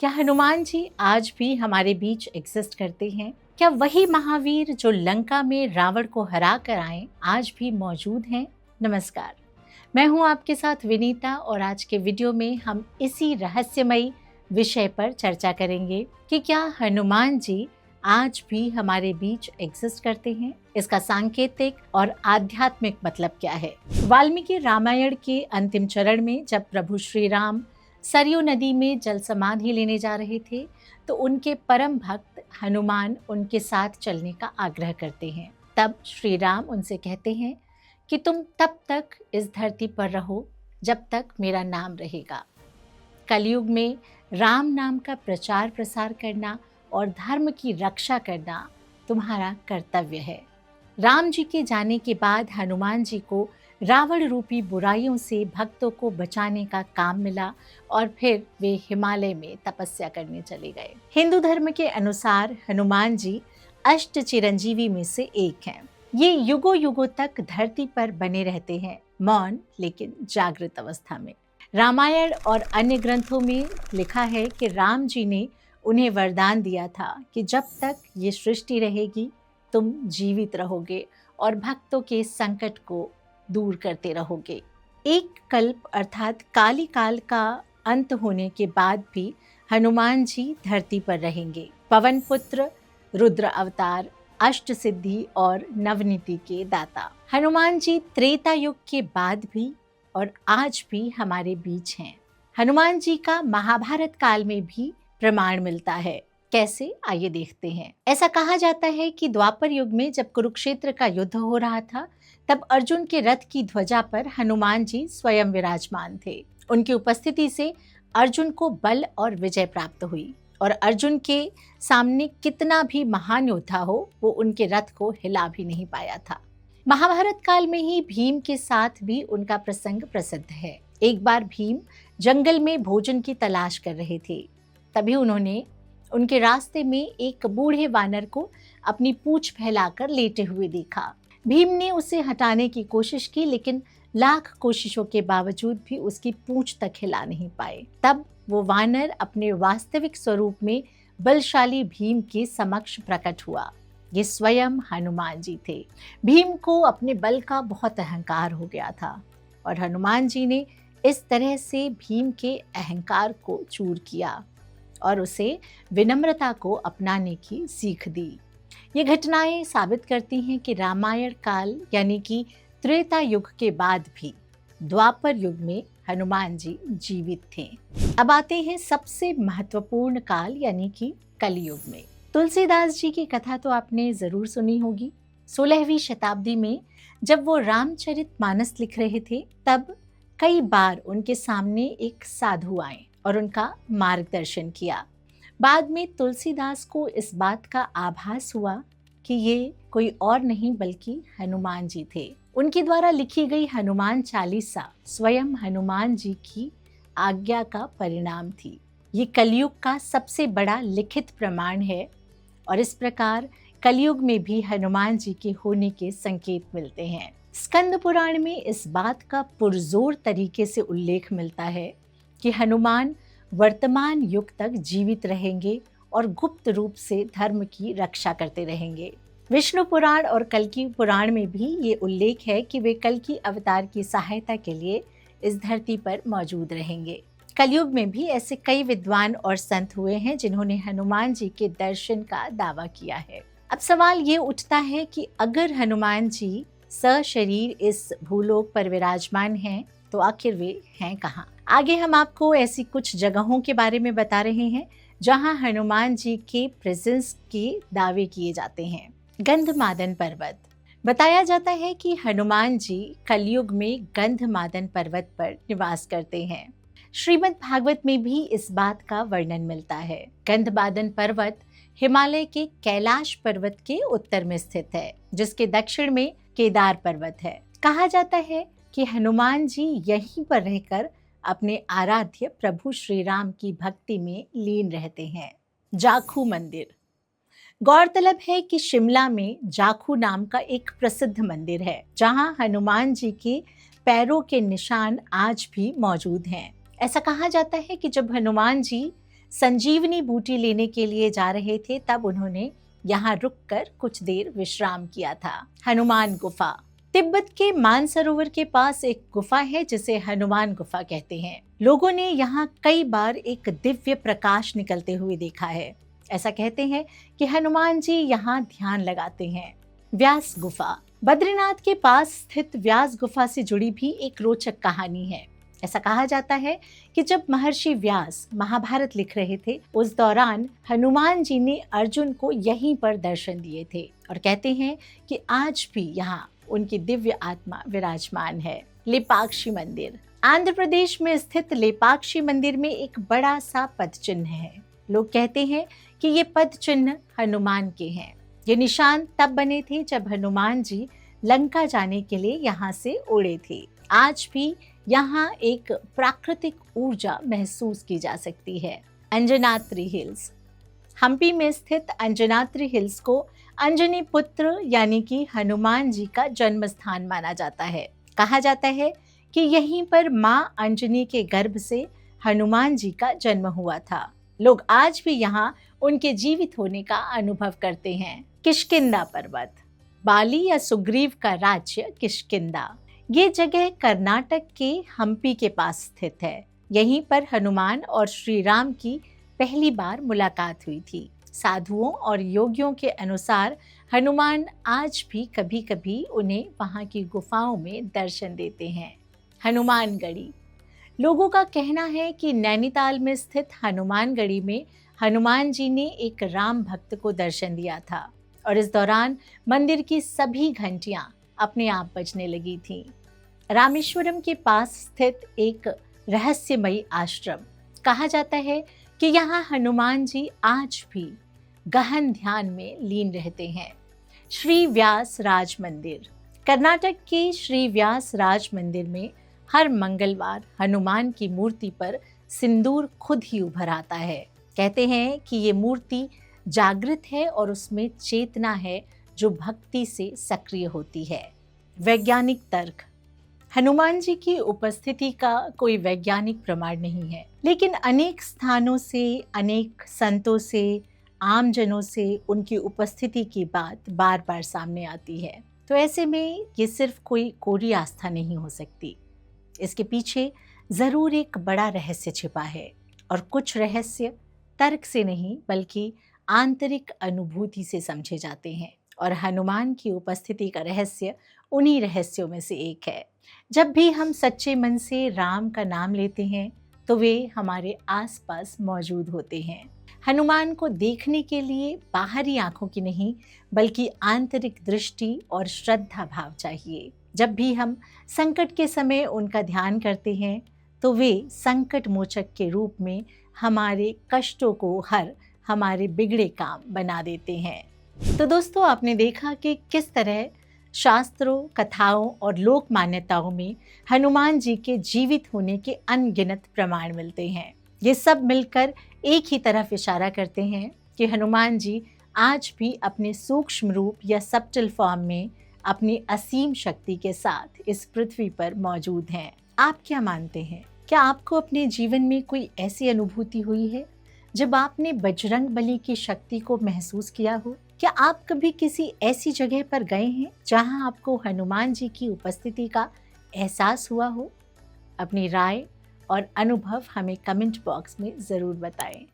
क्या हनुमान जी आज भी हमारे बीच एग्जिस्ट करते हैं? क्या वही महावीर जो लंका में रावण को हरा कर आए आज भी मौजूद हैं? नमस्कार, मैं हूं आपके साथ विनीता और आज के वीडियो में हम इसी रहस्यमयी विषय पर चर्चा करेंगे कि क्या हनुमान जी आज भी हमारे बीच एग्जिस्ट करते हैं। इसका सांकेतिक और आध्यात्मिक मतलब क्या है। वाल्मीकि रामायण के अंतिम चरण में जब प्रभु श्री राम सरयू नदी में जल समाधि लेने जा रहे थे तो उनके परम भक्त हनुमान उनके साथ चलने का आग्रह करते हैं। तब श्री राम उनसे कहते हैं कि तुम तब तक इस धरती पर रहो जब तक मेरा नाम रहेगा। कलयुग में राम नाम का प्रचार प्रसार करना और धर्म की रक्षा करना तुम्हारा कर्तव्य है। राम जी के जाने के बाद हनुमान जी को रावण रूपी बुराइयों से भक्तों को बचाने का काम मिला और फिर वे हिमालय में तपस्या करने चले गए। हिंदू धर्म के अनुसार हनुमान जी अष्ट चिरंजीवी में से एक हैं। ये युगों युगों तक धरती पर बने रहते हैं, मौन लेकिन जागृत अवस्था में। रामायण और अन्य ग्रंथों में लिखा है कि राम जी ने उन्हें वरदान दिया था कि जब तक ये सृष्टि रहेगी तुम जीवित रहोगे और भक्तों के संकट को दूर करते रहोगे। एक कल्प अर्थात काली काल का अंत होने के बाद भी हनुमान जी धरती पर रहेंगे। पवन पुत्र, रुद्र अवतार, अष्ट सिद्धि और नवनीति के दाता हनुमान जी त्रेता युग के बाद भी और आज भी हमारे बीच हैं। हनुमान जी का महाभारत काल में भी प्रमाण मिलता है। कैसे, आइए देखते हैं। ऐसा कहा जाता है कि द्वापर युग में जब कुरुक्षेत्र का युद्ध हो रहा था तब अर्जुन के रथ की ध्वजा पर हनुमान जी स्वयं विराजमान थे। उनकी उपस्थिति से अर्जुन को बल और विजय प्राप्त हुई और अर्जुन के सामने कितना भी महान योद्धा हो वो उनके रथ को हिला भी नहीं पाया था। महाभारत काल में ही भीम के साथ भी उनका प्रसंग प्रसिद्ध है। एक बार भीम जंगल में भोजन की तलाश कर रहे थे, तभी उन्होंने उनके रास्ते में एक बूढ़े वानर को अपनी पूंछ फैलाकर लेटे हुए देखा। भीम ने उसे हटाने की कोशिश की लेकिन लाख कोशिशों के बावजूद भी उसकी पूंछ तक हिला नहीं पाए। तब वो वानर अपने वास्तविक स्वरूप में बलशाली भीम के समक्ष प्रकट हुआ। ये स्वयं हनुमान जी थे। भीम को अपने बल का बहुत अहंकार हो गया था और हनुमान जी ने इस तरह से भीम के अहंकार को चूर किया और उसे विनम्रता को अपनाने की सीख दी। ये घटनाएं साबित करती हैं कि रामायण काल यानी कि त्रेता युग के बाद भी द्वापर युग में हनुमान जी जीवित थे। अब आते हैं सबसे महत्वपूर्ण काल यानी कि कलयुग में। तुलसीदास जी की कथा तो आपने जरूर सुनी होगी। 16वीं शताब्दी में जब वो रामचरितमानस लिख रहे थे तब कई बार उनके सामने एक साधु आए और उनका मार्गदर्शन किया। बाद में तुलसीदास को इस बात का आभास हुआ कि ये कोई और नहीं बल्कि हनुमान जी थे। उनके द्वारा लिखी गई हनुमान चालीसा स्वयं हनुमान जी की आज्ञा का परिणाम थी। ये कलयुग का सबसे बड़ा लिखित प्रमाण है और इस प्रकार कलयुग में भी हनुमान जी के होने के संकेत मिलते हैं। स्कंद पुराण में इस बात का पुरजोर तरीके से उल्लेख मिलता है कि हनुमान वर्तमान युग तक जीवित रहेंगे और गुप्त रूप से धर्म की रक्षा करते रहेंगे। विष्णु पुराण और कल्कि पुराण में भी ये उल्लेख है कि वे कल्कि अवतार की सहायता के लिए इस धरती पर मौजूद रहेंगे। कलयुग में भी ऐसे कई विद्वान और संत हुए हैं जिन्होंने हनुमान जी के दर्शन का दावा किया है। अब सवाल ये उठता है कि अगर हनुमान जी सशरीर इस भूलोक पर विराजमान हैं तो आखिर वे हैं कहाँ? आगे हम आपको ऐसी कुछ जगहों के बारे में बता रहे हैं जहां हनुमान जी के प्रेजेंस के दावे किए जाते हैं। गंधमादन पर्वत। बताया जाता है कि हनुमान जी कलयुग में गंधमादन पर्वत पर निवास करते हैं। श्रीमद् भागवत में भी इस बात का वर्णन मिलता है। गंधमादन पर्वत हिमालय के कैलाश पर्वत के उत्तर में स्थित है, जिसके दक्षिण में केदार पर्वत है। कहा जाता है कि हनुमान जी यहीं पर रहकर अपने आराध्य प्रभु श्री राम की भक्ति में लीन रहते हैं। जाखू मंदिर। गौरतलब है कि शिमला में जाखू नाम का एक प्रसिद्ध मंदिर है जहां हनुमान जी के पैरों के निशान आज भी मौजूद हैं। ऐसा कहा जाता है कि जब हनुमान जी संजीवनी बूटी लेने के लिए जा रहे थे, तब उन्होंने यहाँ रुककर कुछ देर विश्राम किया था। हनुमान गुफा। तिब्बत के मानसरोवर के पास एक गुफा है जिसे हनुमान गुफा कहते हैं। लोगों ने यहाँ कई बार एक दिव्य प्रकाश निकलते हुए देखा है। ऐसा कहते हैं कि हनुमान जी यहाँ ध्यान लगाते हैं। व्यास गुफा। बद्रीनाथ के पास स्थित व्यास गुफा से जुड़ी भी एक रोचक कहानी है। ऐसा कहा जाता है कि जब महर्षि व्यास महाभारत लिख रहे थे, उस दौरान हनुमान जी ने अर्जुन को यहीं पर दर्शन दिए थे और कहते हैं कि आज भी यहाँ उनकी दिव्य आत्मा विराजमान है। लेपाक्षी मंदिर। आंध्र प्रदेश में स्थित लेपाक्षी मंदिर में एक बड़ा सा पद चिन्ह है। लोग कहते हैं कि ये पद चिन्ह हनुमान के हैं। ये निशान तब बने थे जब हनुमान जी लंका जाने के लिए यहाँ से उड़े थे। आज भी यहाँ एक प्राकृतिक ऊर्जा महसूस की जा सकती है। अंजनाद्रि हिल्स। हम्पी में स्थित अंजनाद्रि हिल्स को अंजनी पुत्र यानी कि हनुमान जी का जन्म स्थान माना जाता है। कहा जाता है कि यहीं पर माँ अंजनी के गर्भ से हनुमान जी का जन्म हुआ था। लोग आज भी यहाँ उनके जीवित होने का अनुभव करते हैं। किष्किंधा पर्वत। बाली या सुग्रीव का राज्य किष्किंधा। ये जगह कर्नाटक के हम्पी के पास स्थित है। यहीं पर हनुमान और श्री राम की पहली बार मुलाकात हुई थी। साधुओं और योगियों के अनुसार हनुमान आज भी कभी कभी उन्हें वहाँ की गुफाओं में दर्शन देते हैं। हनुमानगढ़ी। लोगों का कहना है कि नैनीताल में स्थित हनुमानगढ़ी में हनुमान जी ने एक राम भक्त को दर्शन दिया था और इस दौरान मंदिर की सभी घंटियां अपने आप बजने लगी थीं। रामेश्वरम के पास स्थित एक रहस्यमयी आश्रम। कहा जाता है कि यहाँ हनुमान जी आज भी गहन ध्यान में लीन रहते हैं। श्री व्यास राज मंदिर। कर्नाटक के श्री व्यास राज मंदिर में हर मंगलवार हनुमान की मूर्ति पर सिंदूर खुद ही उभर आता है। कहते हैं कि ये मूर्ति जागृत है और उसमें चेतना है जो भक्ति से सक्रिय होती है। वैज्ञानिक तर्क। हनुमान जी की उपस्थिति का कोई वैज्ञानिक प्रमाण नहीं है, लेकिन अनेक स्थानों से, अनेक संतों से, आमजनों से उनकी उपस्थिति की बात बार बार सामने आती है। तो ऐसे में ये सिर्फ कोई कोरी आस्था नहीं हो सकती। इसके पीछे जरूर एक बड़ा रहस्य छिपा है और कुछ रहस्य तर्क से नहीं बल्कि आंतरिक अनुभूति से समझे जाते हैं और हनुमान की उपस्थिति का रहस्य उन्हीं रहस्यों में से एक है। जब भी हम सच्चे मन से राम का नाम लेते हैं तो वे हमारे आसपास मौजूद होते हैं। हनुमान को देखने के लिए बाहरी आंखों की नहीं बल्कि आंतरिक दृष्टि और श्रद्धा भाव चाहिए। जब भी हम संकट के समय उनका ध्यान करते हैं तो वे संकट मोचक के रूप में हमारे कष्टों को हमारे बिगड़े काम बना देते हैं। तो दोस्तों, आपने देखा कि किस तरह शास्त्रों, कथाओं और लोक मान्यताओं में हनुमान जी के जीवित होने के अनगिनत प्रमाण मिलते हैं। ये सब मिलकर एक ही तरफ इशारा करते हैं कि हनुमान जी आज भी अपने सूक्ष्म रूप या सबटल फॉर्म में अपनी असीम शक्ति के साथ इस पृथ्वी पर मौजूद हैं। आप क्या मानते हैं? क्या आपको अपने जीवन में कोई ऐसी अनुभूति हुई है जब आपने बजरंग बली की शक्ति को महसूस किया हो? क्या आप कभी किसी ऐसी जगह पर गए हैं जहां आपको हनुमान जी की उपस्थिति का एहसास हुआ हो? अपनी राय और अनुभव हमें कमेंट बॉक्स में ज़रूर बताएं।